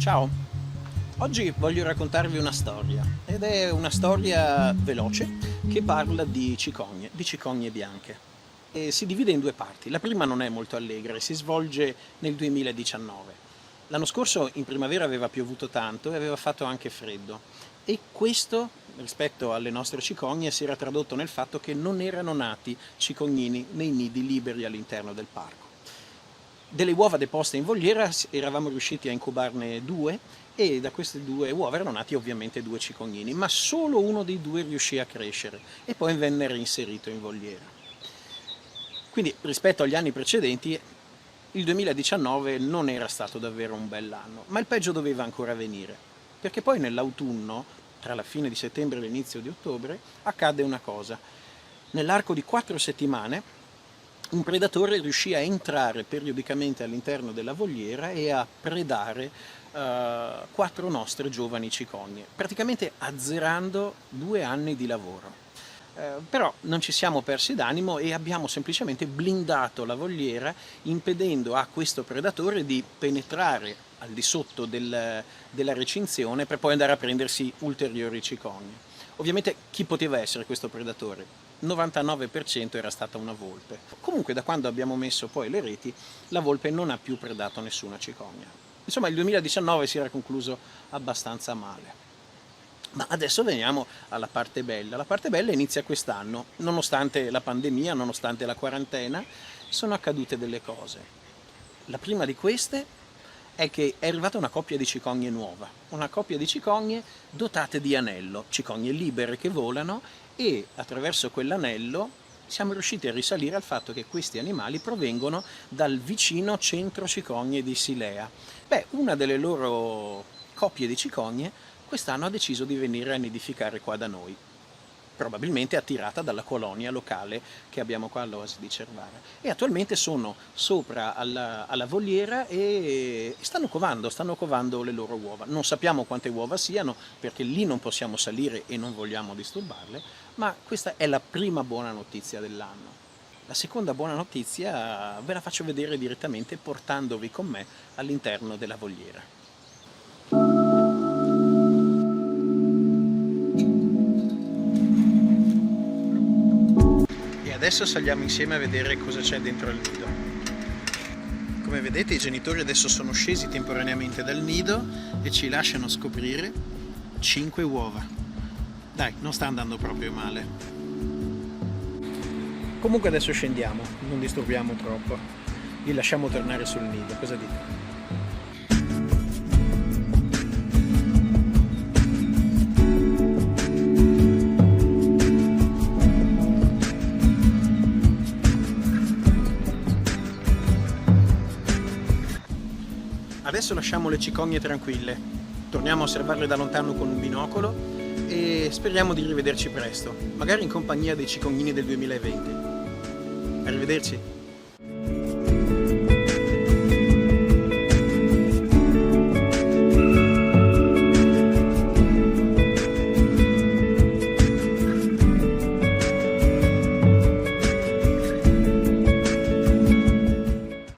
Ciao, oggi voglio raccontarvi una storia ed è una storia veloce che parla di cicogne bianche e si divide in due parti. La prima non è molto allegra e si svolge nel 2019. L'anno scorso in primavera aveva piovuto tanto e aveva fatto anche freddo e questo rispetto alle nostre cicogne si era tradotto nel fatto che non erano nati cicognini nei nidi liberi all'interno del parco. Delle uova deposte in voliera eravamo riusciti a incubarne due e da queste due uova erano nati ovviamente due cicognini, ma solo uno dei due riuscì a crescere e poi venne reinserito in voliera. Quindi rispetto agli anni precedenti il 2019 non era stato davvero un bell'anno, ma il peggio doveva ancora venire, perché poi nell'autunno, tra la fine di settembre e l'inizio di ottobre, accadde una cosa. Nell'arco di 4 settimane un predatore riuscì a entrare periodicamente all'interno della voliera e a predare 4 nostre giovani cicogne, praticamente azzerando 2 anni di lavoro. Però non ci siamo persi d'animo e abbiamo semplicemente blindato la voliera impedendo a questo predatore di penetrare al di sotto della recinzione per poi andare a prendersi ulteriori cicogne. Ovviamente chi poteva essere questo predatore? 99% era stata una volpe. Comunque da quando abbiamo messo poi le reti la volpe non ha più predato nessuna cicogna. Insomma il 2019 si era concluso abbastanza male. Ma adesso veniamo alla parte bella. La parte bella inizia quest'anno. Nonostante la pandemia, nonostante la quarantena, sono accadute delle cose. La prima di queste è che è arrivata una coppia di cicogne nuova, una coppia di cicogne dotate di anello, cicogne libere che volano e attraverso quell'anello siamo riusciti a risalire al fatto che questi animali provengono dal vicino centro cicogne di Silea. Beh, una delle loro coppie di cicogne quest'anno ha deciso di venire a nidificare qua da noi, probabilmente attirata dalla colonia locale che abbiamo qua all'Oasi di Cervara. E attualmente sono sopra alla voliera e stanno covando le loro uova. Non sappiamo quante uova siano perché lì non possiamo salire e non vogliamo disturbarle, ma questa è la prima buona notizia dell'anno. La seconda buona notizia ve la faccio vedere direttamente portandovi con me all'interno della voliera. Adesso saliamo insieme a vedere cosa c'è dentro al nido. Come vedete i genitori adesso sono scesi temporaneamente dal nido e ci lasciano scoprire 5 uova. Dai, non sta andando proprio male. Comunque adesso scendiamo, non disturbiamo troppo. Li lasciamo tornare sul nido, cosa dite? Adesso lasciamo le cicogne tranquille, torniamo a osservarle da lontano con un binocolo e speriamo di rivederci presto, magari in compagnia dei cicognini del 2020. Arrivederci!